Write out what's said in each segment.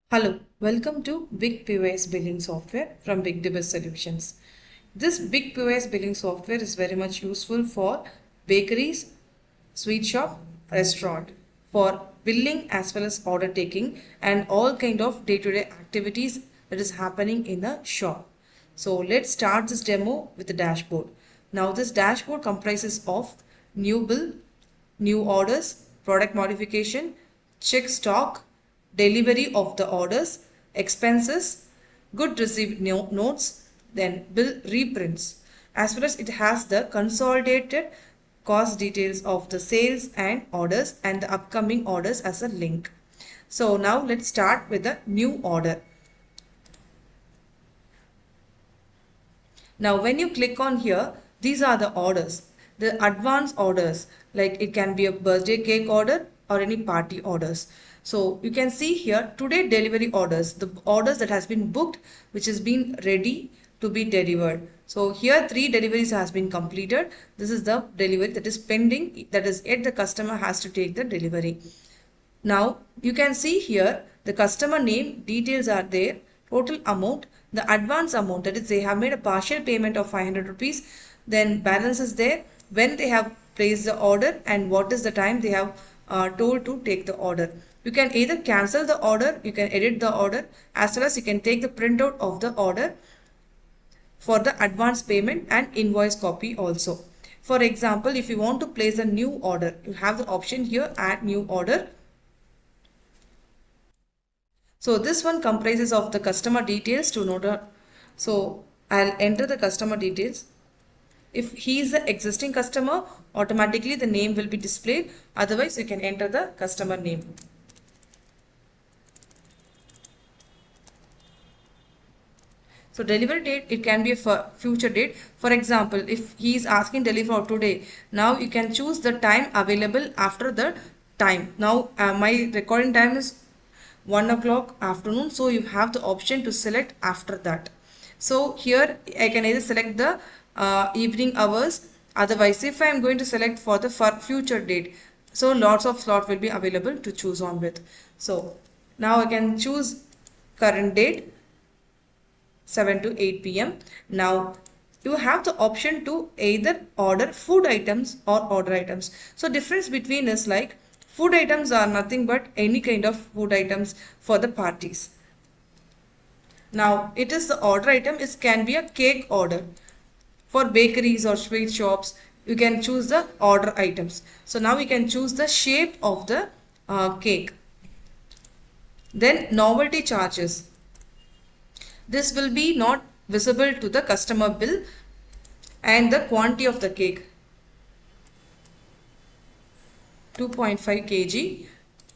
Hello, welcome to Big POS Billing Software from Bigdbiz Solutions. This Big POS Billing Software is very much useful for bakeries, sweet shop, restaurant for billing as well as order taking and all kind of day-to-day activities that is happening in a shop. So let's start this demo with the dashboard. Now this dashboard comprises of new bill, new orders, product modification, check stock, delivery of the orders, expenses, good received notes, then bill reprints. As well as it has the consolidated cost details of the sales and orders and the upcoming orders as a link. So now let's start with the new order. Now when you click on here, these are the orders. The advance orders, like it can be a birthday cake order or any party orders. So you can see here today delivery orders, the orders that has been booked, which has been ready to be delivered. So here 3 deliveries has been completed. This is the delivery that is pending, that is yet the customer has to take the delivery. Now you can see here the customer name details are there, total amount, the advance amount, that is they have made a partial payment of 500 rupees, then balance is there, when they have placed the order and what is the time they have told to take the order. You can either cancel the order, you can edit the order, as well as you can take the printout of the order for the advance payment and invoice copy also. For example, if you want to place a new order, you have the option here, add new order. So this one comprises of the customer details to note. So I'll enter the customer details. If he is the existing customer, automatically the name will be displayed. Otherwise, you can enter the customer name. So delivery date, it can be a future date. For example, if he is asking delivery for today, now you can choose the time available after the time. Now my recording time is 1 o'clock afternoon. So you have the option to select after that. So here I can either select the evening hours. Otherwise, if I am going to select for the future date, so lots of slot will be available to choose on with. So now I can choose current date 7 to 8 p.m. Now you have the option to either order food items or order items. So difference between is like food items are nothing but any kind of food items for the parties. Now it is the order item, it can be a cake order. For bakeries or sweet shops, you can choose the order items. So now you can choose the shape of the cake. Then novelty charges. This will be not visible to the customer bill, and the quantity of the cake 2.5 kg,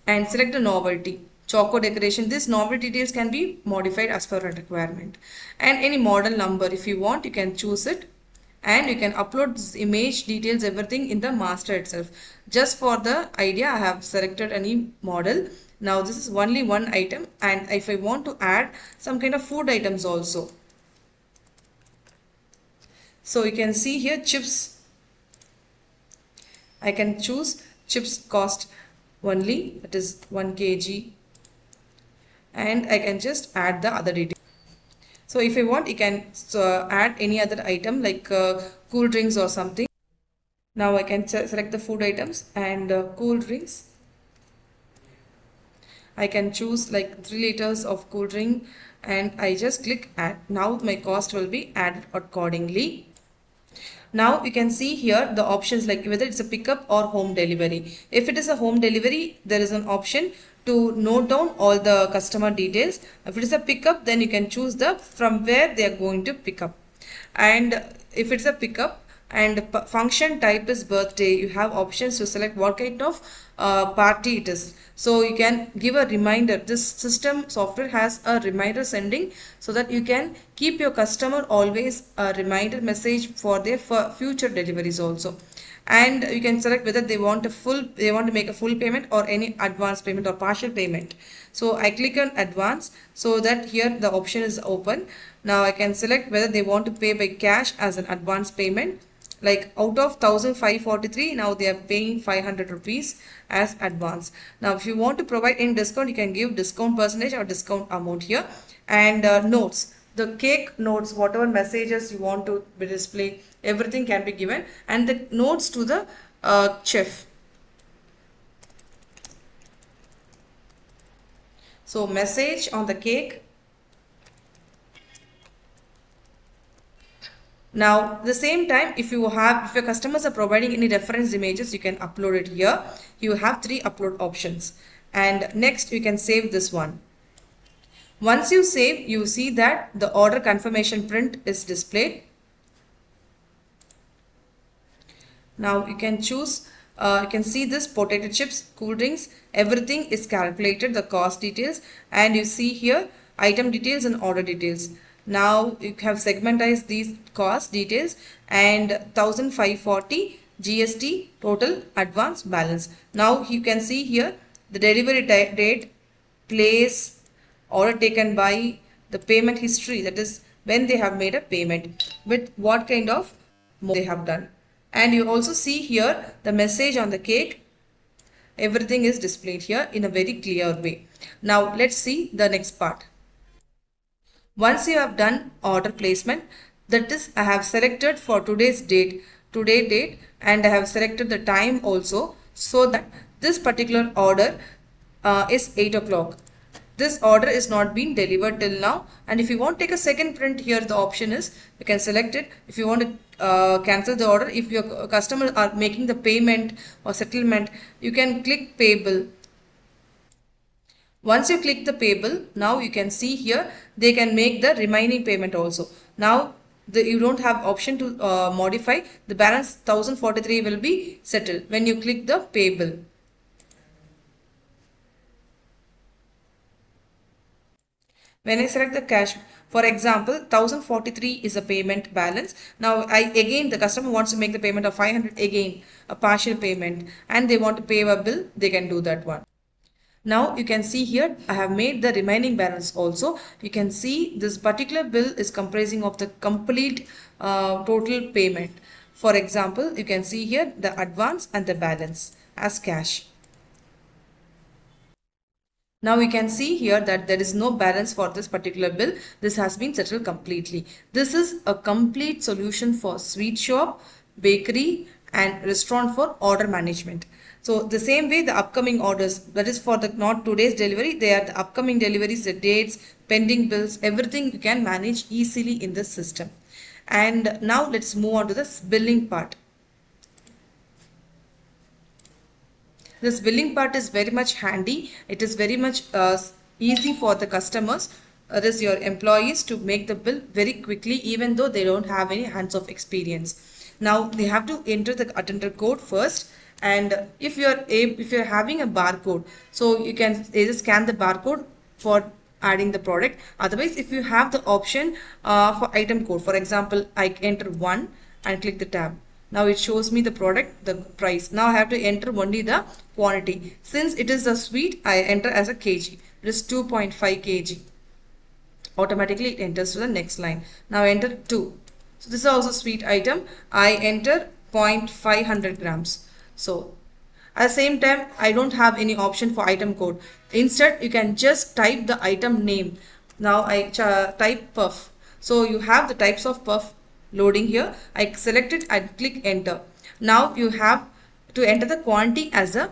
and select the novelty. Choco decoration, this novelty details can be modified as per a requirement, and any model number if you want you can choose it, and you can upload this image details everything in the master itself. Just for the idea, I have selected any model. Now this is only one item, and if I want to add some kind of food items also, so you can see here chips, I can choose chips cost only, that is 1 kg, and I can just add the other details. So if I want, you can add any other item like cool drinks or something. Now I can select the food items and cool drinks. I can choose like 3 liters of cool drink, and I just click add. Now my cost will be added accordingly. Now you can see here the options like whether it's a pickup or home delivery. If it is a home delivery, there is an option to note down all the customer details. If it is a pickup, then you can choose the from where they are going to pick up. And if it's a pickup and function type is birthday, you have options to select what kind of party it is. So you can give a reminder. This system software has a reminder sending, so that you can keep your customer always a reminder message for their future deliveries also. And you can select whether they want to make a full payment or any advance payment or partial payment. So I click on advance, so that here the option is open. Now I can select whether they want to pay by cash as an advance payment. Like out of 1543, now they are paying 500 rupees as advance. Now if you want to provide any discount, you can give discount percentage or discount amount here. And notes, the cake notes, whatever messages you want to be displayed, everything can be given, and the notes to the chef. So message on the cake. Now, the same time, if your customers are providing any reference images, you can upload it here. You have 3 upload options. And next, you can save this one. Once you save, you see that the order confirmation print is displayed. Now, you can choose, you can see this potato chips, cool drinks, everything is calculated, the cost details, and you see here item details and order details. Now you have segmentized these cost details and 1540 GST total advance balance. Now you can see here the delivery date, place, order taken by, the payment history, that is when they have made a payment, with what kind of mode they have done. And you also see here the message on the cake. Everything is displayed here in a very clear way. Now let's see the next part. Once you have done order placement, that is I have selected for today's date, and I have selected the time also, so that this particular order is 8 o'clock. This order is not being delivered till now, and if you want to take a second print, here the option is you can select it. If you want to cancel the order, if your customer are making the payment or settlement, you can click payable. Once you click the payable, now you can see here they can make the remaining payment also. Now you don't have option to modify. The balance 1043 will be settled when you click the payable. When I select the cash, for example, 1043 is a payment balance. Now the customer wants to make the payment of 500, again a partial payment, and they want to pay a bill, they can do that one. Now you can see here I have made the remaining balance also. You can see this particular bill is comprising of the complete total payment. For example, you can see here the advance and the balance as cash. Now we can see here that there is no balance for this particular bill. This has been settled completely. This is a complete solution for sweet shop, bakery and restaurant for order management. So the same way the upcoming orders, that is for the not today's delivery, they are the upcoming deliveries, the dates, pending bills, everything you can manage easily in this system. And now let's move on to this billing part. This billing part is very much handy. It is very much easy for the customers, that is your employees, to make the bill very quickly, even though they don't have any hands-off experience. Now they have to enter the attender code first. And if you're having a barcode, so you can either scan the barcode for adding the product. Otherwise, if you have the option for item code, for example, I enter 1 and click the tab. Now it shows me the product, the price. Now I have to enter only the quantity. Since it is a sweet, I enter as a kg. It is 2.5 kg. Automatically it enters to the next line. Now enter 2. So this is also sweet item. I enter 0.500 grams. So at the same time, I don't have any option for item code. Instead, you can just type the item name. Now I type puff. So you have the types of puff loading here. I select it and click enter. Now you have to enter the quantity as a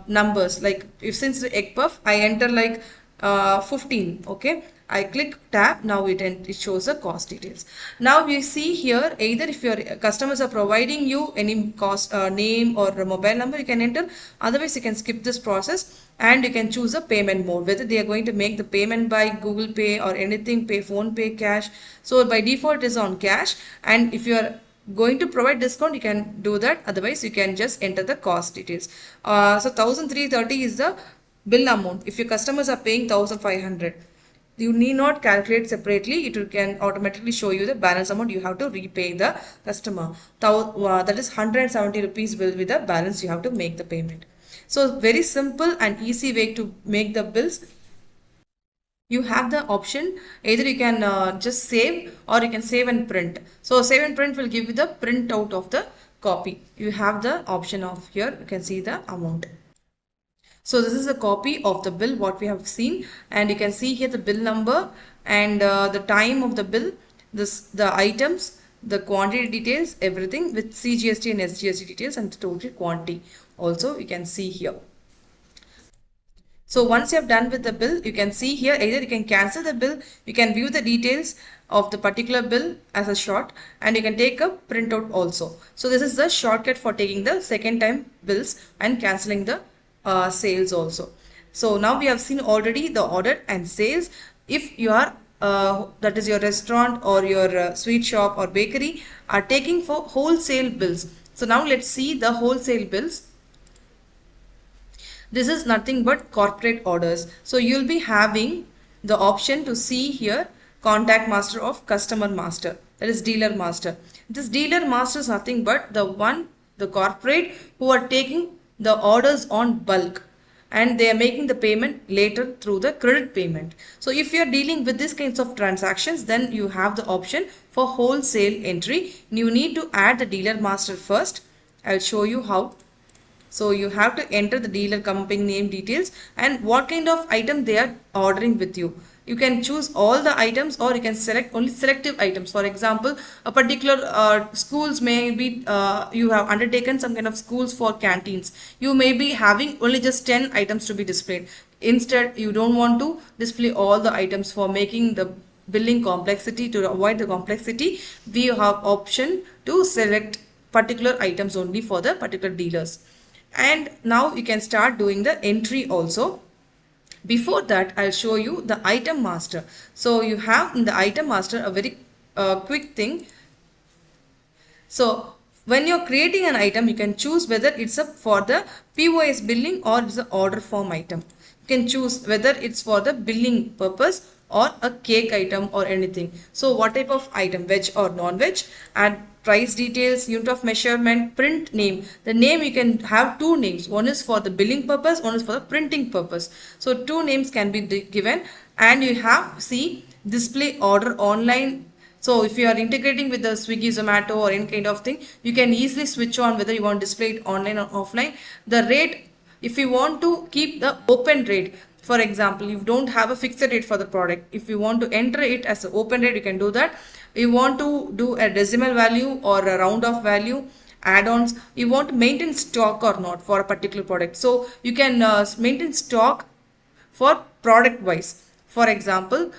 numbers. Like if since the egg puff, I enter like 15. Okay. I click tab. Now it shows the cost details. Now we see here, either if your customers are providing you any cost name or a mobile number, you can enter. Otherwise, you can skip this process and you can choose a payment mode, whether they are going to make the payment by Google Pay or anything, pay phone pay, cash. So by default it is on cash, and if you are going to provide discount, you can do that. Otherwise, you can just enter the cost details. So 1330 is the bill amount. If your customers are paying 1500, you need not calculate separately. It can automatically show you the balance amount you have to repay the customer. That is 170 rupees will be the balance you have to make the payment. So very simple and easy way to make the bills. you have the option, either you can just save or you can save and print. So save and print will give you the printout of the copy. You have the option of here, you can see the amount. So this is a copy of the bill what we have seen, and you can see here the bill number and the time of the bill, the items, the quantity details, everything with CGST and SGST details and the total quantity also you can see here. So once you have done with the bill, you can see here either you can cancel the bill, you can view the details of the particular bill as a short, and you can take a printout also. So this is the shortcut for taking the second time bills and cancelling the sales also. So now we have seen already the order and sales. If you are that is your restaurant or your sweet shop or bakery are taking for wholesale bills. So now let's see the wholesale bills. This is nothing but corporate orders. So you'll be having the option to see here contact master of customer master, that is dealer master. This dealer master is nothing but the corporate who are taking the orders on bulk and they are making the payment later through the credit payment. So if you are dealing with these kinds of transactions, then you have the option for wholesale entry. You need to add the dealer master first. I'll show you how. So you have to enter the dealer company name details and what kind of item they are ordering with you. You can choose all the items or you can select only selective items. For example, a particular schools may be, you have undertaken some kind of schools for canteens. You may be having only just 10 items to be displayed. Instead, you don't want to display all the items for making the billing complexity. To avoid the complexity, we have option to select particular items only for the particular dealers. And now you can start doing the entry also. Before that, I'll show you the item master. So you have in the item master a very quick thing. So when you're creating an item, you can choose whether it's for the POS billing or it's an order form item. You can choose whether it's for the billing purpose or a cake item or anything. So what type of item, veg or non-veg, add price details, unit of measurement, print name. The name you can have two names. One is for the billing purpose, one is for the printing purpose. So two names can be given, and you have display order online. So if you are integrating with the Swiggy, Zomato or any kind of thing, you can easily switch on whether you want to display it online or offline. The rate, if you want to keep the open rate, for example, you don't have a fixed rate for the product. If you want to enter it as an open rate, you can do that. You want to do a decimal value or a round off value, add-ons, you want to maintain stock or not for a particular product. So you can maintain stock for product wise. For example,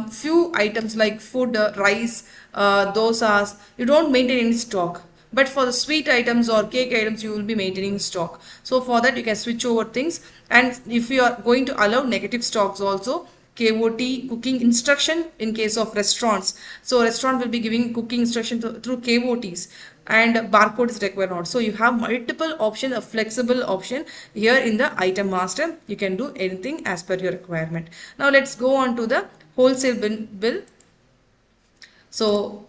few items like food, rice, dosas, you don't maintain any stock. But for the sweet items or cake items, you will be maintaining stock. So for that, you can switch over things. And if you are going to allow negative stocks also, KOT, cooking instruction in case of restaurants. So restaurant will be giving cooking instruction through KOTs, and barcode is required not. So you have multiple options, a flexible option here in the item master. You can do anything as per your requirement. Now let's go on to the wholesale bill. So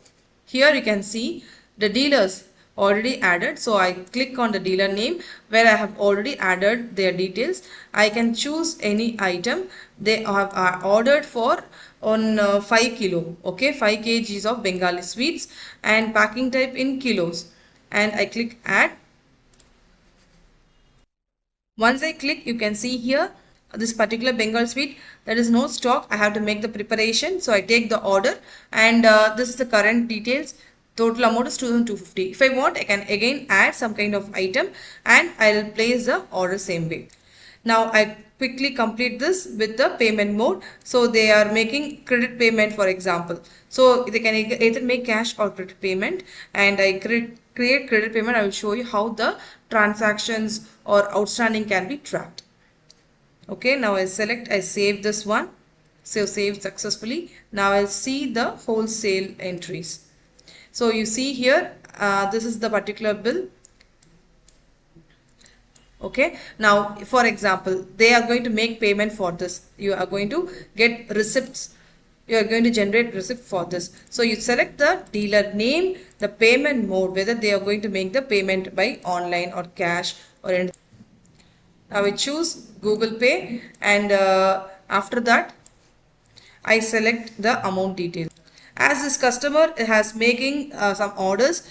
here you can see the dealers already added. So I click on the dealer name where I have already added their details. I can choose any item they have ordered for on 5 kilo. Okay, 5 kgs of Bengali sweets and packing type in kilos. And I click add. Once I click, you can see here this particular Bengal sweet, there is no stock. I have to make the preparation. So I take the order and this is the current details. Total amount is 2250. If I want, I can again add some kind of item and I'll place the order same way. Now I quickly complete this with the payment mode. So they are making credit payment, for example. So they can either make cash or credit payment, and I create credit payment. I will show you how the transactions or outstanding can be tracked. Okay, now I save this one. So saved successfully. Now I'll see the wholesale entries. So you see here, this is the particular bill. Okay, now for example, they are going to make payment for this. You are going to get receipts. You are going to generate receipt for this. So you select the dealer name, the payment mode, whether they are going to make the payment by online or cash or anything. Now we choose Google Pay, and after that I select the amount detail. As this customer has making some orders,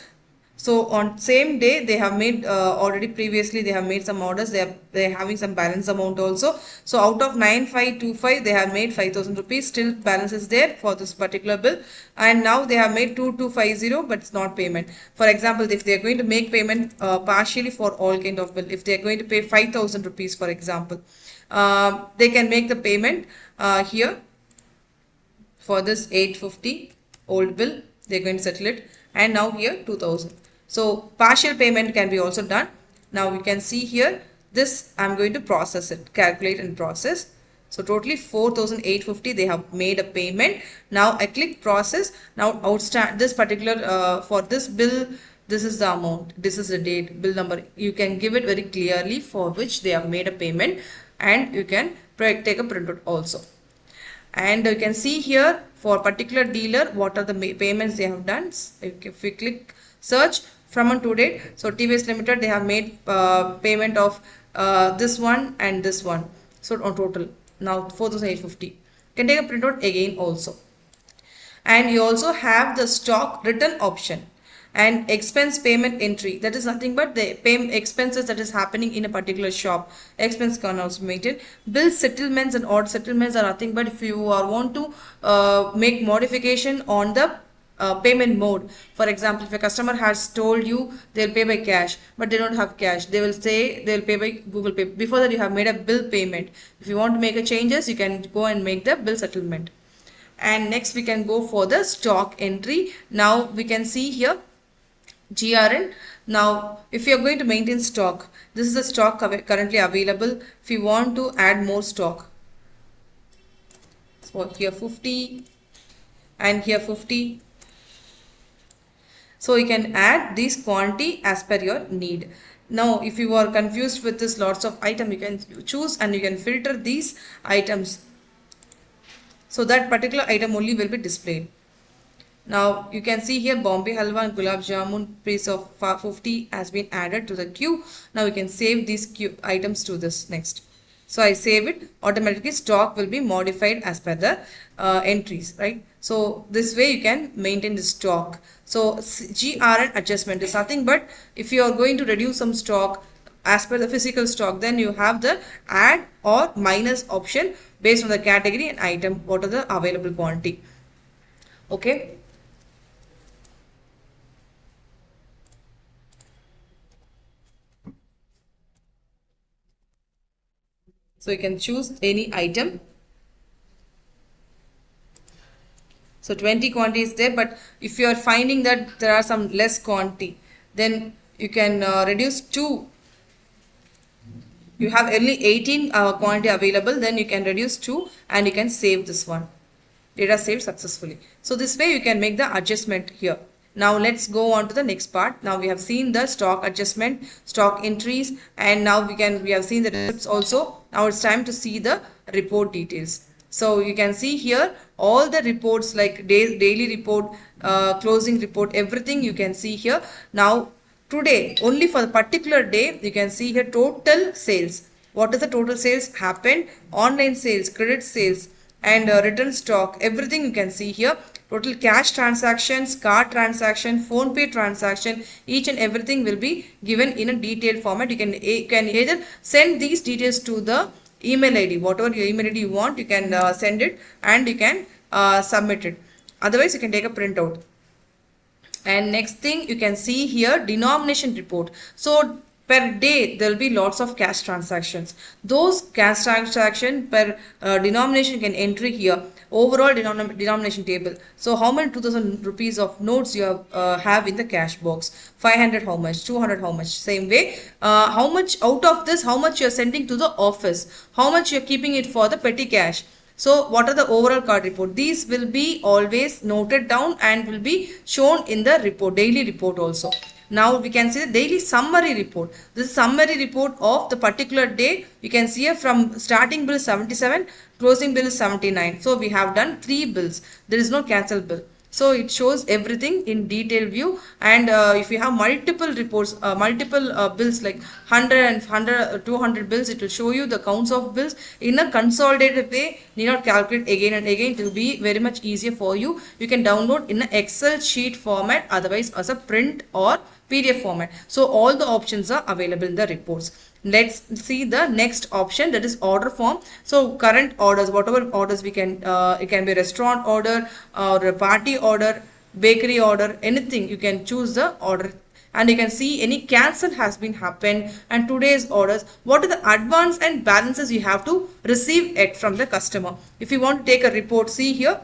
so on same day they have made already previously they have made some orders, they are having some balance amount also. So out of 9525 they have made 5000 rupees, still balance is there for this particular bill, and now they have made 2250 but it's not payment. For example, if they are going to make payment partially for all kind of bill, if they are going to pay 5000 rupees for example, they can make the payment here for this 850 old bill, they're going to settle it, and now here 2000. So partial payment can be also done. Now we can see here this I'm going to process it, calculate and process. So totally 4850 they have made a payment. Now I click process. Now outstand this particular for this bill, this is the amount, this is the date, bill number. You can give it very clearly for which they have made a payment, and you can take a printout also. And you can see here for particular dealer what are the payments they have done. If we click search from and to date, so TVS Limited they have made payment of this one and this one, so on total now 4850. You can take a printout again also. And you also have the stock return option and expense payment entry. That is nothing but the expenses that is happening in a particular shop. Expense can also be made. Bill settlements and odd settlements are nothing but if you want to make modification on the payment mode. For example, if a customer has told you they'll pay by cash but they don't have cash, they will say they'll pay by Google Pay. Before that you have made a bill payment. If you want to make a changes, you can go and make the bill settlement. And next we can go for the stock entry. Now we can see here GRN. Now if you are going to maintain stock, this is the stock currently available. If you want to add more stock, so here 50 and here 50, so you can add this quantity as per your need. Now if you are confused with this lots of item, you can choose and you can filter these items, so that particular item only will be displayed. Now you can see here Bombay Halwa and Gulab Jamun piece of 50 has been added to the queue. Now you can save these queue items to this next. So I save it, automatically stock will be modified as per the entries, right? So this way you can maintain the stock. So GRN adjustment is nothing but if you are going to reduce some stock as per the physical stock, then you have the add or minus option based on the category and item, what are the available quantity. Okay. So you can choose any item. So 20 quantity is there, but if you are finding that there are some less quantity, then you can reduce to, you have only 18 quantity available, then you can reduce to and you can save this one. Data saved successfully. So this way you can make the adjustment here. Now let's go on to the next part. Now we have seen the stock adjustment, stock entries, and now we have seen the receipts also. Now it's time to see the report details. So you can see here all the reports like daily report, closing report, everything you can see here. Now today, only for the particular day, you can see here total sales. What is the total sales happened? Online sales, credit sales, and return stock, everything you can see here. Total cash transactions, card transaction, phone pay transaction, each and everything will be given in a detailed format. You can either send these details to the email ID, whatever your email ID you want, you can send it and you can submit it. Otherwise you can take a printout. And next thing you can see here, denomination report. So per day there will be lots of cash transactions. Those cash transaction per denomination you can enter here. Overall denomination table. So how many 2000 rupees of notes you have in the cash box? 500 how much? 200 how much? Same way. How much out of this, how much you are sending to the office? How much you are keeping it for the petty cash? So what are the overall card report? These will be always noted down and will be shown in the report, daily report also. Now we can see the daily summary report. This is summary report of the particular day. You can see here from starting bill 77, closing bill is 79. So we have done 3 bills. There is no cancel bill. So it shows everything in detailed view. And if you have multiple reports, multiple bills like 100 and 100, 200 bills, it will show you the counts of bills in a consolidated way. Need not calculate again and again. It will be very much easier for you. You can download in an Excel sheet format, otherwise as a print or PDF format. So all the options are available in the reports. Let's see the next option, that is order form. So current orders, whatever orders we can, it can be restaurant order or a party order, bakery order, anything. You can choose the order and you can see any cancel has been happened and today's orders, what are the advance and balances you have to receive it from the customer. If you want to take a report, see here.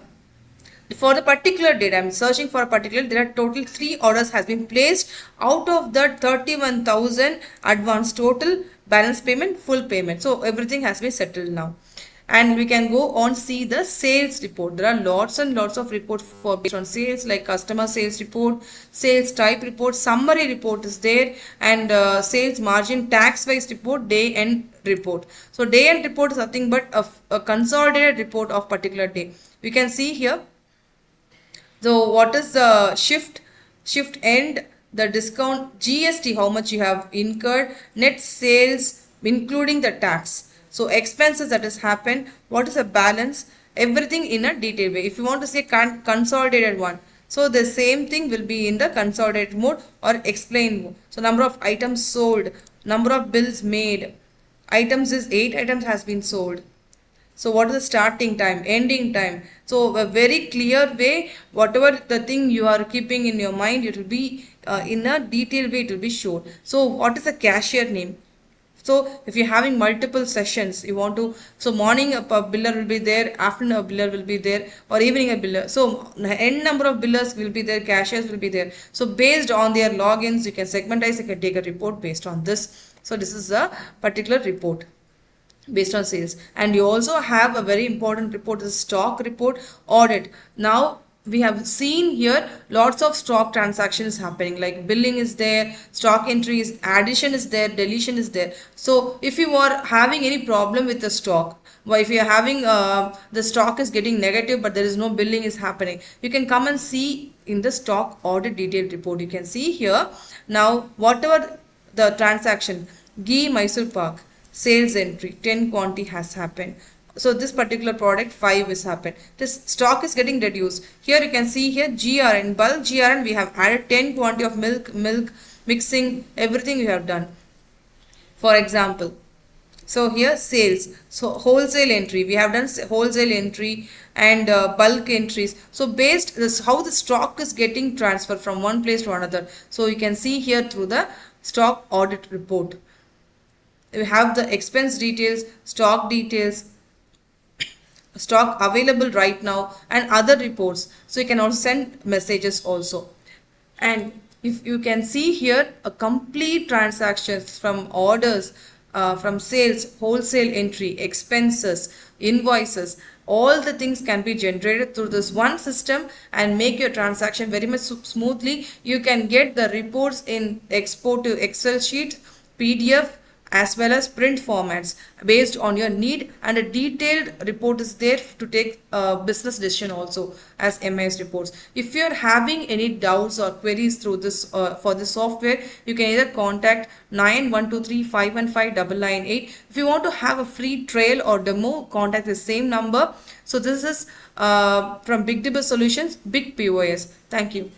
For the particular date, I am searching for a particular, there are total 3 orders has been placed. Out of that 31,000 advance, total balance payment, full payment. So everything has been settled now. And we can go on see the sales report. There are lots and lots of reports for based on sales, like customer sales report, sales type report, summary report is there, and sales margin tax wise report, day end report. So day end report is nothing but a consolidated report of particular day. We can see here. So what is the shift end, the discount, GST, how much you have incurred, net sales including the tax. So expenses that has happened, what is the balance, everything in a detailed way. If you want to say consolidated one, so the same thing will be in the consolidated mode or explain mode. So number of items sold, number of bills made, items is 8 items has been sold. So what is the starting time, ending time? So a very clear way, whatever the thing you are keeping in your mind, it will be in a detailed way, it will be shown. So what is the cashier name? So if you're having multiple sessions, you want to, so morning a biller will be there, afternoon a biller will be there, or evening a biller. So n number of billers will be there, cashiers will be there. So based on their logins, you can segmentize, you can take a report based on this. So this is a particular report based on sales. And you also have a very important report, is stock report audit. Now we have seen here lots of stock transactions happening, like billing is there, stock entries, addition is there, deletion is there. So if you are having any problem with the stock, well, if you are having the stock is getting negative but there is no billing is happening, you can come and see in the stock audit detailed report. You can see here now whatever the transaction, ghee Mysore Pak, sales entry 10 quantity has happened. So this particular product 5 is happened. This stock is getting reduced. Here you can see here GRN, bulk GRN, we have added 10 quantity of milk mixing, everything we have done. For example, so here sales, so wholesale entry, we have done wholesale entry and bulk entries. So based this how the stock is getting transferred from one place to another. So you can see here through the stock audit report. We have the expense details, stock details, stock available right now, and other reports. So you can also send messages also. And if you can see here a complete transactions from orders, from sales, wholesale entry, expenses, invoices, all the things can be generated through this one system and make your transaction very much smoothly. You can get the reports in export to Excel sheet, PDF, as well as print formats based on your need, and a detailed report is there to take a business decision also as MIS reports. If you are having any doubts or queries through this for this software, you can either contact 9123515998. If you want to have a free trial or demo, contact the same number. So this is from Bigdbiz Solutions, Big POS. Thank you.